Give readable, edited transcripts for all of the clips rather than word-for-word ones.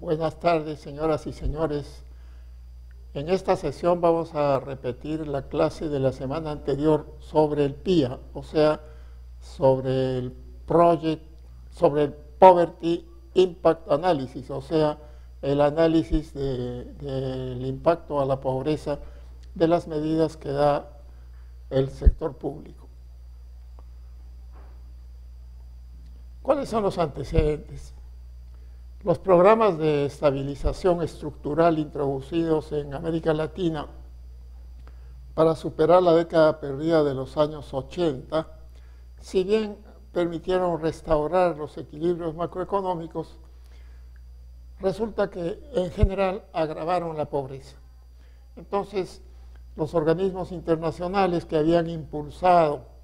Buenas tardes, señoras y señores. En esta sesión vamos a repetir la clase de la semana anterior sobre el PIA, o sea, sobre el Poverty Impact Analysis, o sea, el análisis del impacto a la pobreza de las medidas que da el sector público. ¿Cuáles son los antecedentes? Los programas de estabilización estructural introducidos en América Latina para superar la década perdida de los años 80, si bien permitieron restaurar los equilibrios macroeconómicos, resulta que en general agravaron la pobreza. Entonces, los organismos internacionales que habían impulsado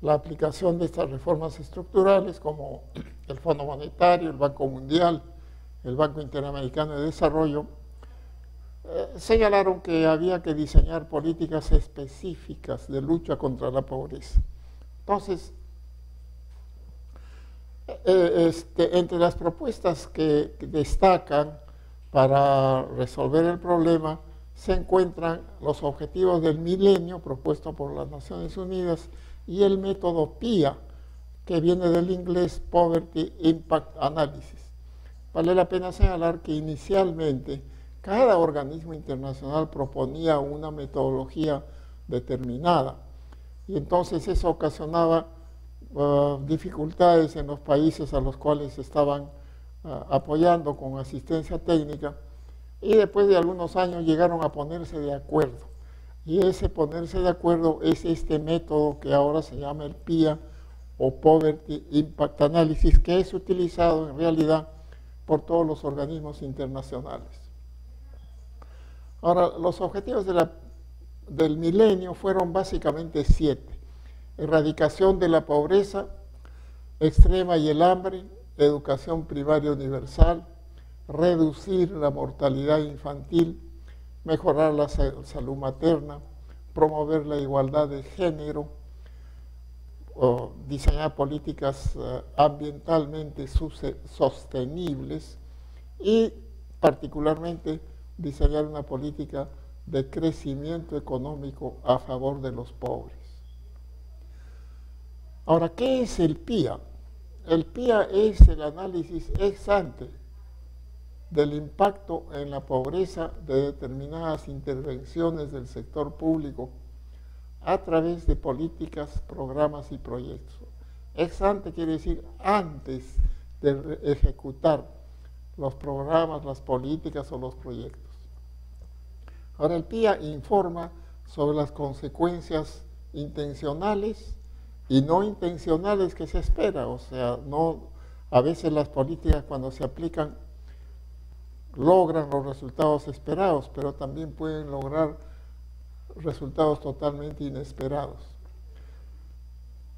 la aplicación de estas reformas estructurales, como el Fondo Monetario, el Banco Mundial, el Banco Interamericano de Desarrollo, señalaron que había que diseñar políticas específicas de lucha contra la pobreza. Entonces, entre las propuestas que destacan para resolver el problema se encuentran los objetivos del milenio propuesto por las Naciones Unidas y el método PIA, que viene del inglés Poverty Impact Analysis. Vale la pena señalar que inicialmente cada organismo internacional proponía una metodología determinada y entonces eso ocasionaba dificultades en los países a los cuales estaban apoyando con asistencia técnica, y después de algunos años llegaron a ponerse de acuerdo. Y ese ponerse de acuerdo es este método que ahora se llama el PIA o Poverty Impact Analysis, que es utilizado en realidad por todos los organismos internacionales. Ahora, los objetivos del milenio fueron básicamente 7. Erradicación de la pobreza extrema y el hambre, educación primaria universal, reducir la mortalidad infantil, mejorar la salud materna, promover la igualdad de género, diseñar políticas ambientalmente sostenibles y particularmente diseñar una política de crecimiento económico a favor de los pobres. Ahora, ¿qué es el PIA? El PIA es el análisis ex ante del impacto en la pobreza de determinadas intervenciones del sector público a través de políticas, programas y proyectos. Ex ante quiere decir antes de ejecutar los programas, las políticas o los proyectos. Ahora, el PIA informa sobre las consecuencias intencionales y no intencionales que se espera, o sea, a veces las políticas cuando se aplican logran los resultados esperados, pero también pueden lograr resultados totalmente inesperados.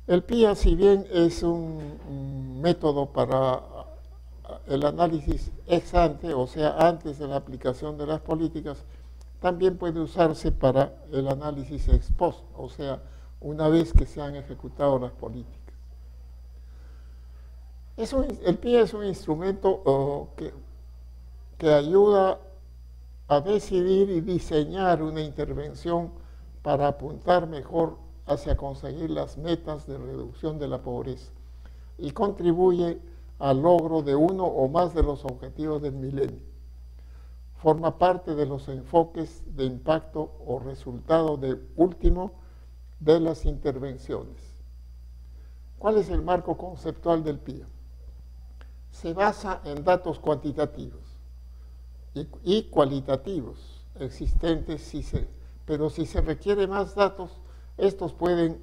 El PIA, si bien es un método para el análisis ex ante, o sea, antes de la aplicación de las políticas, también puede usarse para el análisis ex post, o sea, una vez que se han ejecutado las políticas. El PIA es un instrumento que ayuda a decidir y diseñar una intervención para apuntar mejor hacia conseguir las metas de reducción de la pobreza y contribuye al logro de uno o más de los objetivos del milenio. Forma parte de los enfoques de impacto o resultado último de las intervenciones. ¿Cuál es el marco conceptual del PIA? Se basa en datos cuantitativos y cualitativos existentes, pero si se requiere más datos, estos pueden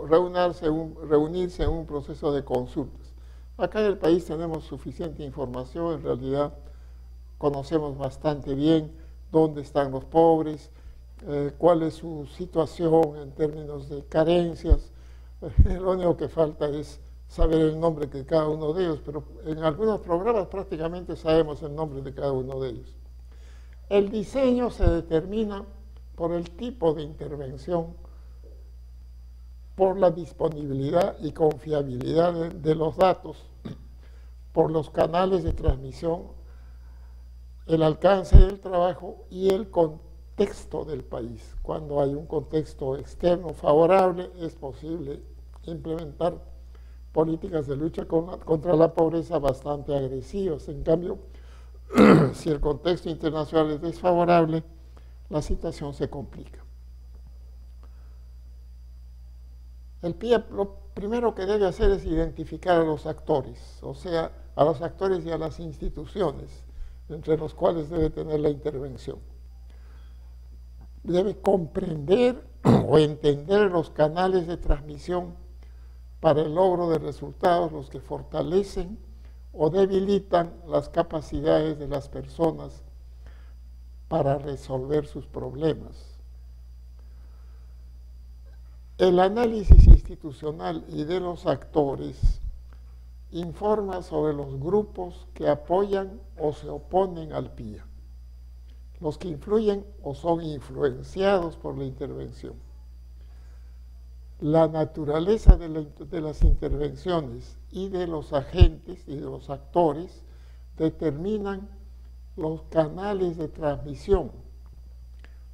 reunirse en un proceso de consultas. Acá en el país tenemos suficiente información, en realidad conocemos bastante bien dónde están los pobres, cuál es su situación en términos de carencias. Lo único que falta es saber el nombre de cada uno de ellos, pero en algunos programas prácticamente sabemos el nombre de cada uno de ellos. El diseño se determina por el tipo de intervención, por la disponibilidad y confiabilidad de los datos, por los canales de transmisión el alcance del trabajo y el contexto del país. Cuando hay un contexto externo favorable, es posible implementar políticas de lucha contra la pobreza bastante agresivas. En cambio, si el contexto internacional es desfavorable, la situación se complica. El PIA lo primero que debe hacer es identificar a los actores, o sea, a los actores y a las instituciones, entre los cuales debe tener la intervención. Debe comprender o entender los canales de transmisión para el logro de resultados, los que fortalecen o debilitan las capacidades de las personas para resolver sus problemas. El análisis institucional y de los actores informa sobre los grupos que apoyan o se oponen al PIA, los que influyen o son influenciados por la intervención. La naturaleza de las intervenciones y de los agentes y de los actores determinan los canales de transmisión,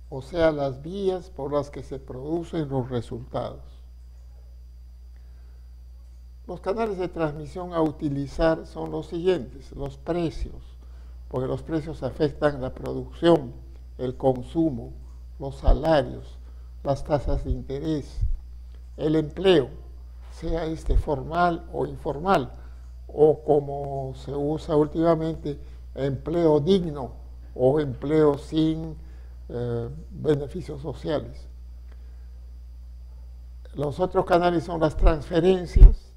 o sea, las vías por las que se producen los resultados. Los canales de transmisión a utilizar son los siguientes: los precios, porque los precios afectan la producción, el consumo, los salarios, las tasas de interés, el empleo, sea este formal o informal, o como se usa últimamente, empleo digno o empleo sin beneficios sociales. Los otros canales son las transferencias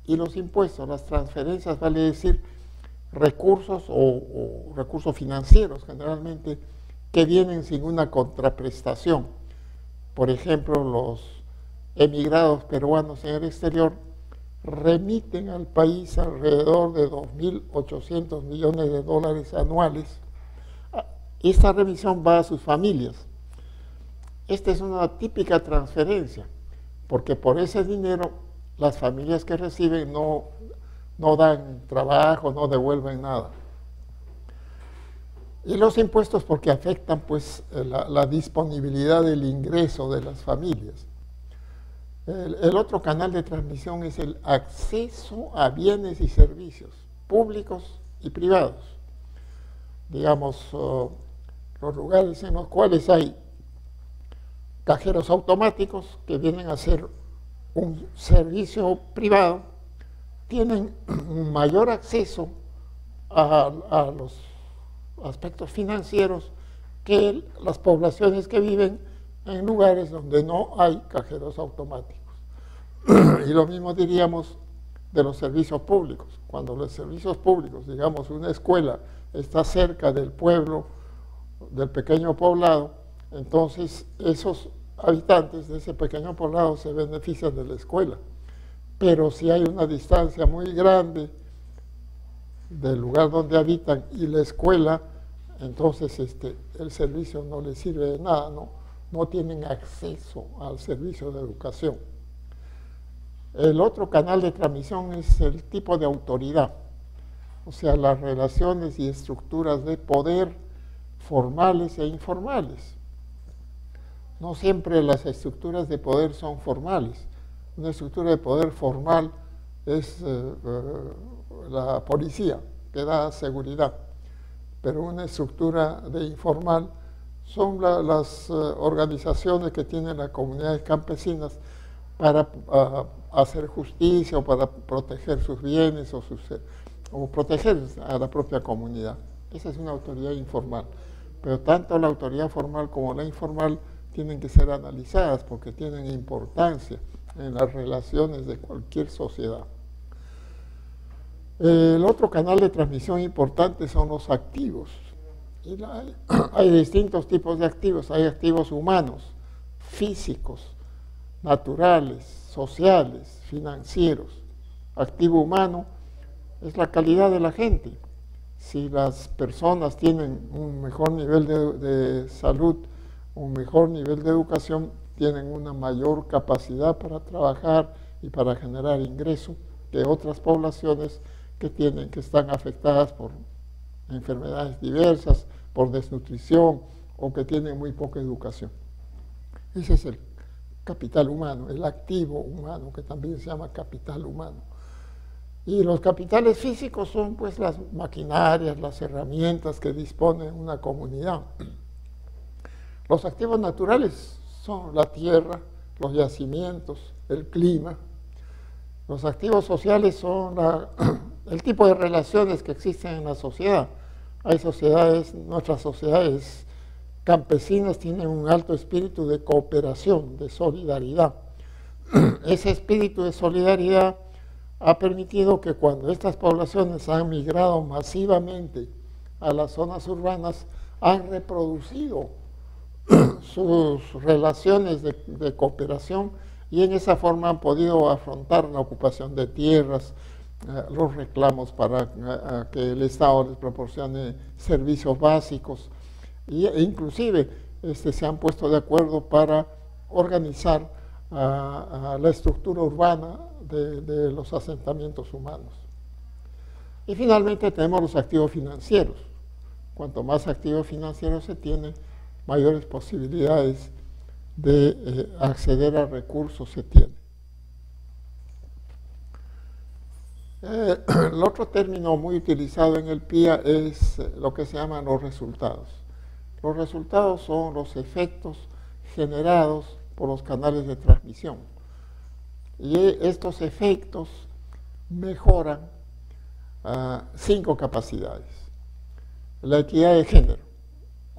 y los impuestos. Las transferencias vale decir recursos o recursos financieros generalmente que vienen sin una contraprestación. Por ejemplo, los emigrados peruanos en el exterior remiten al país alrededor de 2.800 millones de dólares anuales. Esta remisión va a sus familias. Esta es una típica transferencia, porque por ese dinero las familias que reciben no dan trabajo, no devuelven nada. Y los impuestos porque afectan pues la disponibilidad del ingreso de las familias. El otro canal de transmisión es el acceso a bienes y servicios públicos y privados. Digamos, los lugares en los cuales hay cajeros automáticos que vienen a ser un servicio privado, tienen un mayor acceso a los aspectos financieros que las poblaciones que viven en lugares donde no hay cajeros automáticos. Y lo mismo diríamos de los servicios públicos. Cuando los servicios públicos, digamos una escuela, está cerca del pueblo, del pequeño poblado, entonces esos habitantes de ese pequeño poblado se benefician de la escuela. Pero si hay una distancia muy grande del lugar donde habitan y la escuela, entonces el servicio no les sirve de nada, no tienen acceso al servicio de educación. El otro canal de transmisión es el tipo de autoridad, o sea, las relaciones y estructuras de poder formales e informales. No siempre las estructuras de poder son formales. Una estructura de poder formal es la policía, que da seguridad, pero una estructura de informal son las organizaciones que tienen las comunidades campesinas para hacer justicia o para proteger sus bienes o proteger a la propia comunidad. Esa es una autoridad informal. Pero tanto la autoridad formal como la informal tienen que ser analizadas porque tienen importancia en las relaciones de cualquier sociedad. El otro canal de transmisión importante son los activos. Y hay distintos tipos de activos. Hay activos humanos, físicos, naturales, sociales, financieros. Activo humano es la calidad de la gente. Si las personas tienen un mejor nivel de salud, un mejor nivel de educación, tienen una mayor capacidad para trabajar y para generar ingresos que otras poblaciones que están afectadas por enfermedades diversas por desnutrición o que tienen muy poca educación. Ese es el capital humano, el activo humano, que también se llama capital humano. Y los capitales físicos son pues las maquinarias, las herramientas que dispone una comunidad. Los activos naturales son la tierra, los yacimientos, el clima. Los activos sociales son el tipo de relaciones que existen en la sociedad. Hay sociedades, nuestras sociedades campesinas tienen un alto espíritu de cooperación, de solidaridad. Ese espíritu de solidaridad ha permitido que cuando estas poblaciones han migrado masivamente a las zonas urbanas, han reproducido sus relaciones de cooperación y en esa forma han podido afrontar la ocupación de tierras, los reclamos para que el Estado les proporcione servicios básicos e inclusive se han puesto de acuerdo para organizar la estructura urbana de los asentamientos humanos. Y finalmente tenemos los activos financieros. Cuanto más activos financieros se tienen, mayores posibilidades de acceder a recursos se tienen. El otro término muy utilizado en el PIA es lo que se llaman los resultados. Los resultados son los efectos generados por los canales de transmisión. Y estos efectos mejoran 5 capacidades. La equidad de género,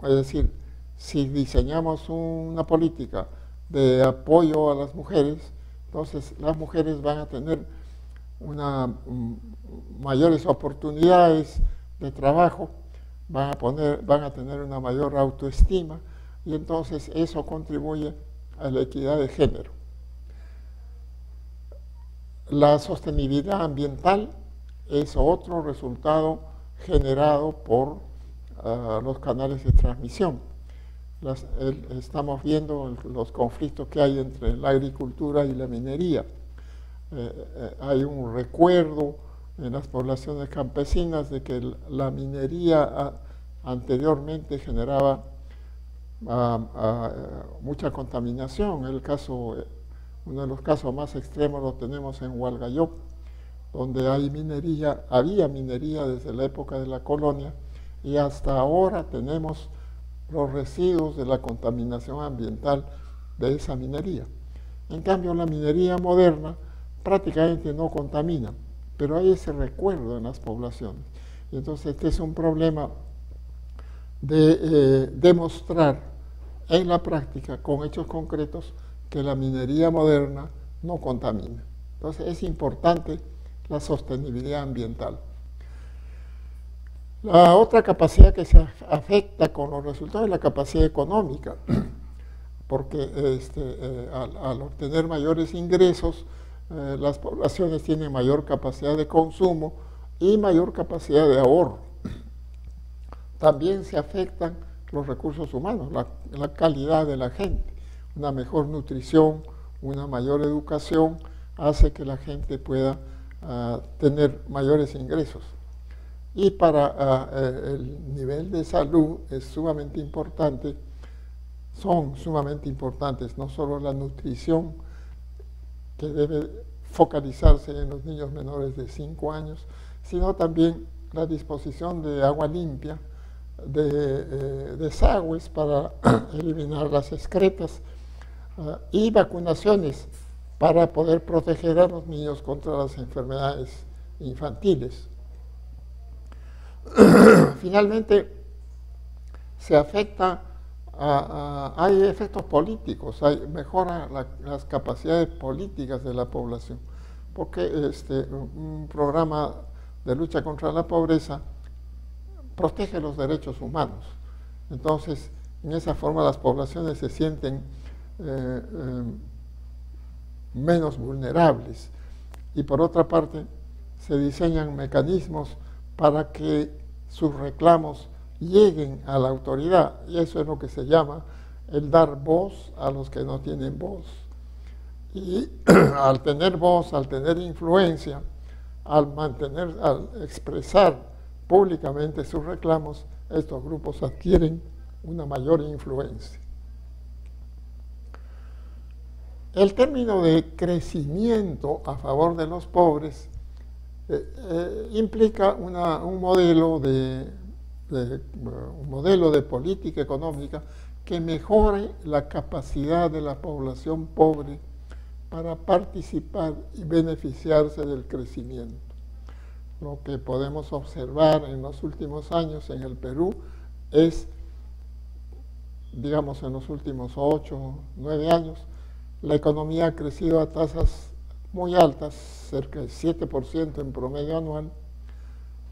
es decir, si diseñamos una política de apoyo a las mujeres, entonces las mujeres van a tener mayores oportunidades de trabajo, van a tener una mayor autoestima y entonces eso contribuye a la equidad de género. La sostenibilidad ambiental es otro resultado generado por los canales de transmisión. Estamos viendo los conflictos que hay entre la agricultura y la minería. Hay un recuerdo en las poblaciones campesinas de que la minería anteriormente generaba mucha contaminación. Uno de los casos más extremos lo tenemos en Hualgayoc, donde había minería desde la época de la colonia y hasta ahora tenemos los residuos de la contaminación ambiental de esa minería. En cambio, la minería moderna prácticamente no contamina, pero hay ese recuerdo en las poblaciones. Y entonces este es un problema de demostrar en la práctica, con hechos concretos, que la minería moderna no contamina. Entonces es importante la sostenibilidad ambiental. La otra capacidad que se afecta con los resultados es la capacidad económica, porque al obtener mayores ingresos, las poblaciones tienen mayor capacidad de consumo y mayor capacidad de ahorro. También se afectan los recursos humanos, la calidad de la gente. Una mejor nutrición, una mayor educación hace que la gente pueda tener mayores ingresos. Y para el nivel de salud es sumamente importante, son sumamente importantes no solo la nutrición, que debe focalizarse en los niños menores de 5 años, sino también la disposición de agua limpia, de desagües para eliminar las excretas y vacunaciones para poder proteger a los niños contra las enfermedades infantiles. Finalmente, se afecta hay efectos políticos, mejora las capacidades políticas de la población, porque un programa de lucha contra la pobreza protege los derechos humanos. Entonces, en esa forma las poblaciones se sienten menos vulnerables. Y por otra parte, se diseñan mecanismos para que sus reclamos lleguen a la autoridad, y eso es lo que se llama el dar voz a los que no tienen voz. Y al tener voz, al tener influencia, al expresar públicamente sus reclamos, estos grupos adquieren una mayor influencia. El término de crecimiento a favor de los pobres implica un modelo de política económica que mejore la capacidad de la población pobre para participar y beneficiarse del crecimiento. Lo que podemos observar en los últimos años en el Perú es, digamos, en los últimos 8 o 9 años, la economía ha crecido a tasas muy altas, cerca del 7% en promedio anual,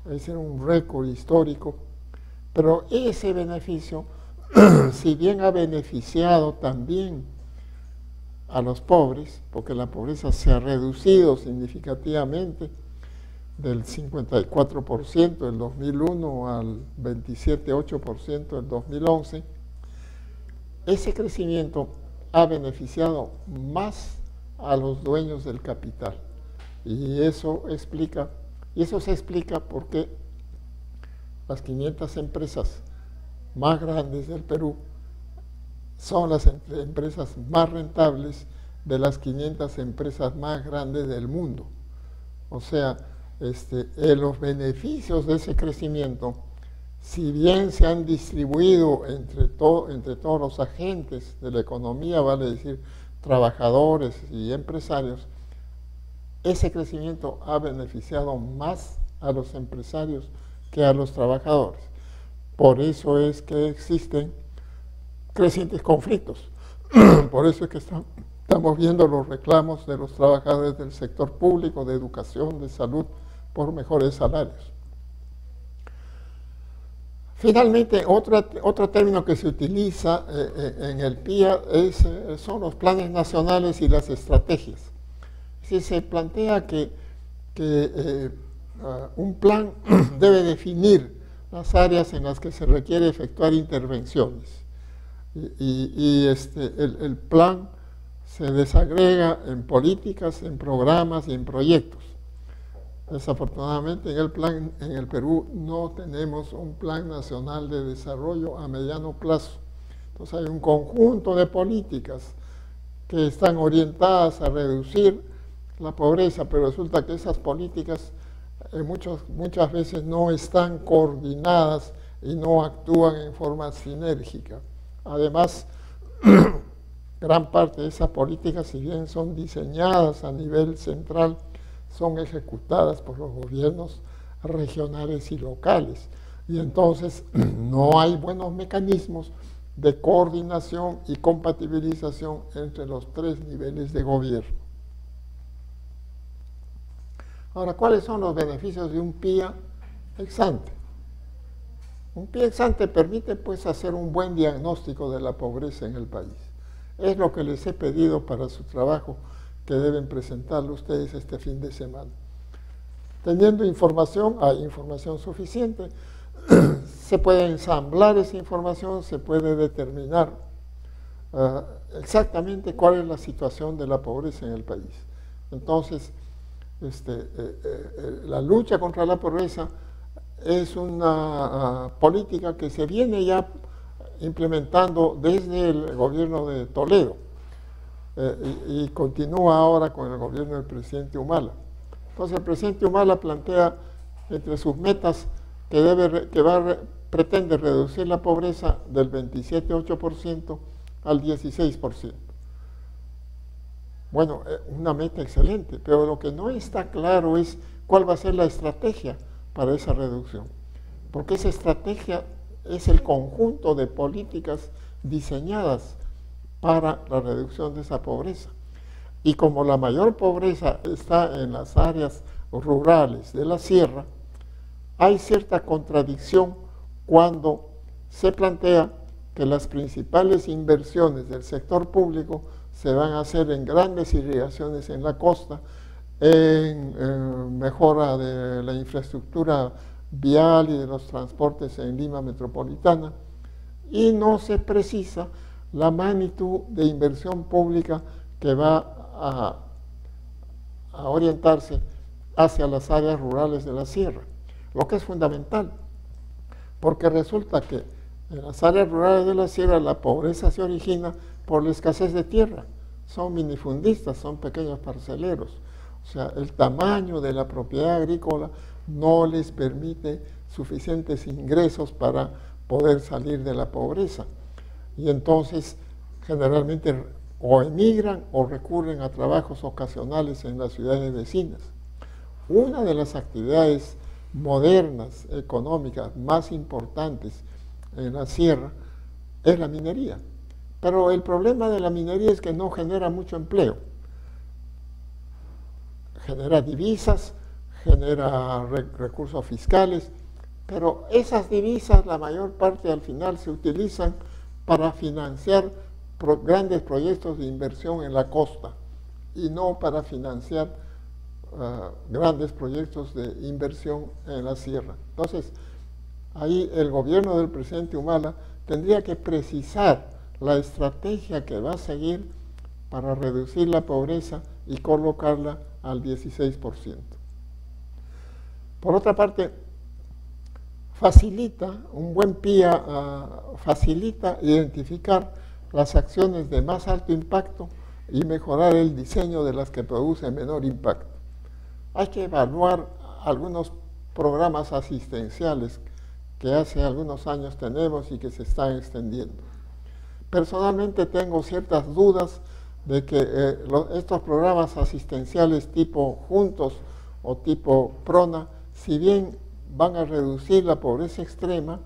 es un récord histórico, pero ese beneficio, si bien ha beneficiado también a los pobres, porque la pobreza se ha reducido significativamente del 54% del 2001 al 27,8% del 2011, ese crecimiento ha beneficiado más a los dueños del capital. Y eso se explica por qué las 500 empresas más grandes del Perú son las empresas más rentables de las 500 empresas más grandes del mundo. O sea, los beneficios de ese crecimiento, si bien se han distribuido entre todos los agentes de la economía, vale decir, trabajadores y empresarios, ese crecimiento ha beneficiado más a los empresarios que a los trabajadores. Por eso es que existen crecientes conflictos. Por eso es que estamos viendo los reclamos de los trabajadores del sector público, de educación, de salud, por mejores salarios. Finalmente, otro término que se utiliza en el PIA son los planes nacionales y las estrategias. Si se plantea que un plan debe definir las áreas en las que se requiere efectuar intervenciones. El plan se desagrega en políticas, en programas y en proyectos. Desafortunadamente en el Perú no tenemos un plan nacional de desarrollo a mediano plazo. Entonces hay un conjunto de políticas que están orientadas a reducir la pobreza, pero resulta que esas políticas muchas veces no están coordinadas y no actúan en forma sinérgica. Además, gran parte de esas políticas, si bien son diseñadas a nivel central, son ejecutadas por los gobiernos regionales y locales. Y entonces no hay buenos mecanismos de coordinación y compatibilización entre los 3 niveles de gobierno. Ahora, ¿cuáles son los beneficios de un PIA ex ante? Un PIA ex ante permite pues hacer un buen diagnóstico de la pobreza en el país. Es lo que les he pedido para su trabajo que deben presentarlo ustedes este fin de semana. Teniendo información, hay información suficiente, se puede ensamblar esa información, se puede determinar exactamente cuál es la situación de la pobreza en el país. Entonces, la lucha contra la pobreza es una política que se viene ya implementando desde el gobierno de Toledo y continúa ahora con el gobierno del presidente Humala. Entonces el presidente Humala plantea entre sus metas pretende reducir la pobreza del 27,8% al 16%. Bueno, una meta excelente, pero lo que no está claro es cuál va a ser la estrategia para esa reducción, porque esa estrategia es el conjunto de políticas diseñadas para la reducción de esa pobreza. Y como la mayor pobreza está en las áreas rurales de la sierra, hay cierta contradicción cuando se plantea que las principales inversiones del sector público se van a hacer en grandes irrigaciones en la costa, en mejora de la infraestructura vial y de los transportes en Lima metropolitana, y no se precisa la magnitud de inversión pública que va a orientarse hacia las áreas rurales de la sierra. lo que es fundamental, porque resulta que en las áreas rurales de la sierra la pobreza se origina por la escasez de tierra. Son minifundistas, son pequeños parceleros. O sea, el tamaño de la propiedad agrícola no les permite suficientes ingresos para poder salir de la pobreza. Y entonces, generalmente, o emigran o recurren a trabajos ocasionales en las ciudades vecinas. Una de las actividades modernas, económicas, más importantes en la sierra es la minería. Pero el problema de la minería es que no genera mucho empleo. Genera divisas, genera recursos fiscales, pero esas divisas, la mayor parte al final se utilizan para financiar grandes proyectos de inversión en la costa y no para financiar grandes proyectos de inversión en la sierra. Entonces, ahí el gobierno del presidente Humala tendría que precisar la estrategia que va a seguir para reducir la pobreza y colocarla al 16%. Por otra parte, un buen PIA facilita identificar las acciones de más alto impacto y mejorar el diseño de las que producen menor impacto. Hay que evaluar algunos programas asistenciales que hace algunos años tenemos y que se están extendiendo. Personalmente tengo ciertas dudas de que estos programas asistenciales tipo Juntos o tipo PRONA, si bien van a reducir la pobreza extrema,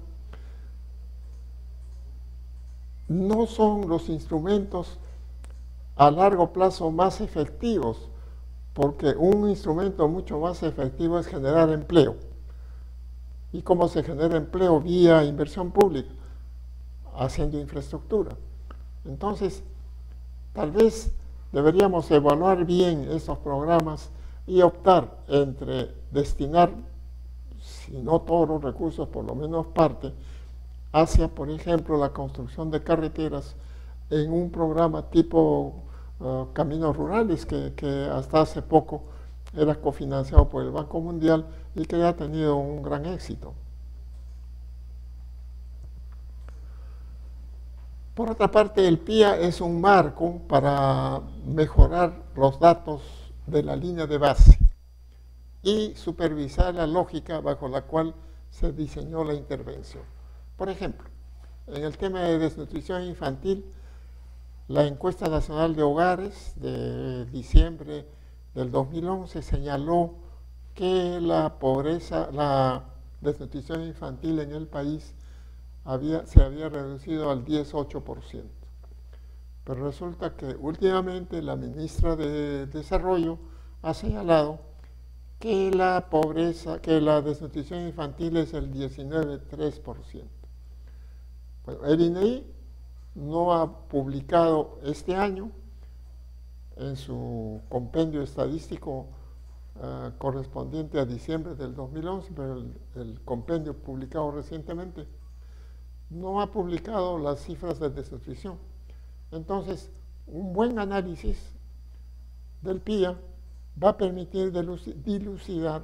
no son los instrumentos a largo plazo más efectivos, porque un instrumento mucho más efectivo es generar empleo. ¿Y cómo se genera empleo? Vía inversión pública, haciendo infraestructura. Entonces, tal vez deberíamos evaluar bien esos programas y optar entre destinar, si no todos los recursos, por lo menos parte, hacia, por ejemplo, la construcción de carreteras en un programa tipo Caminos Rurales, que hasta hace poco era cofinanciado por el Banco Mundial y que ha tenido un gran éxito. Por otra parte, el PIA es un marco para mejorar los datos de la línea de base y supervisar la lógica bajo la cual se diseñó la intervención. Por ejemplo, en el tema de desnutrición infantil, la encuesta nacional de hogares de diciembre del 2011 señaló que la pobreza, la desnutrición infantil en el país se había reducido al 18%. Pero resulta que últimamente la ministra de Desarrollo ha señalado que la pobreza, que la desnutrición infantil es el 19,3%. Bueno, el INEI no ha publicado este año en su compendio estadístico correspondiente a diciembre del 2011, pero el compendio publicado recientemente no ha publicado las cifras de desnutrición. Entonces, un buen análisis del PIA va a permitir dilucidar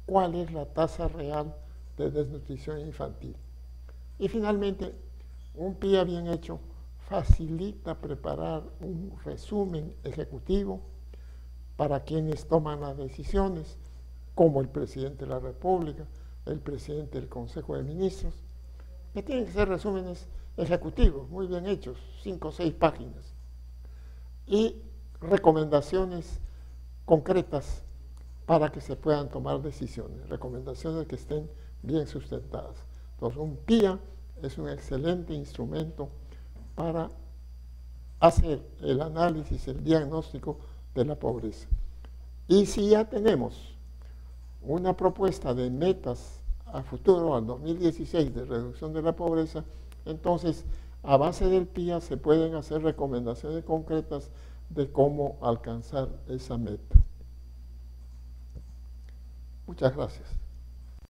cuál es la tasa real de desnutrición infantil. Y finalmente, un PIA bien hecho facilita preparar un resumen ejecutivo para quienes toman las decisiones, como el presidente de la República, el presidente del Consejo de Ministros, que tienen que ser resúmenes ejecutivos, muy bien hechos, 5 o 6 páginas, y recomendaciones concretas para que se puedan tomar decisiones, recomendaciones que estén bien sustentadas. Entonces, un PIA es un excelente instrumento para hacer el análisis, el diagnóstico de la pobreza. Y si ya tenemos una propuesta de metas a futuro, al 2016, de reducción de la pobreza, entonces, a base del PIA se pueden hacer recomendaciones concretas de cómo alcanzar esa meta. Muchas gracias.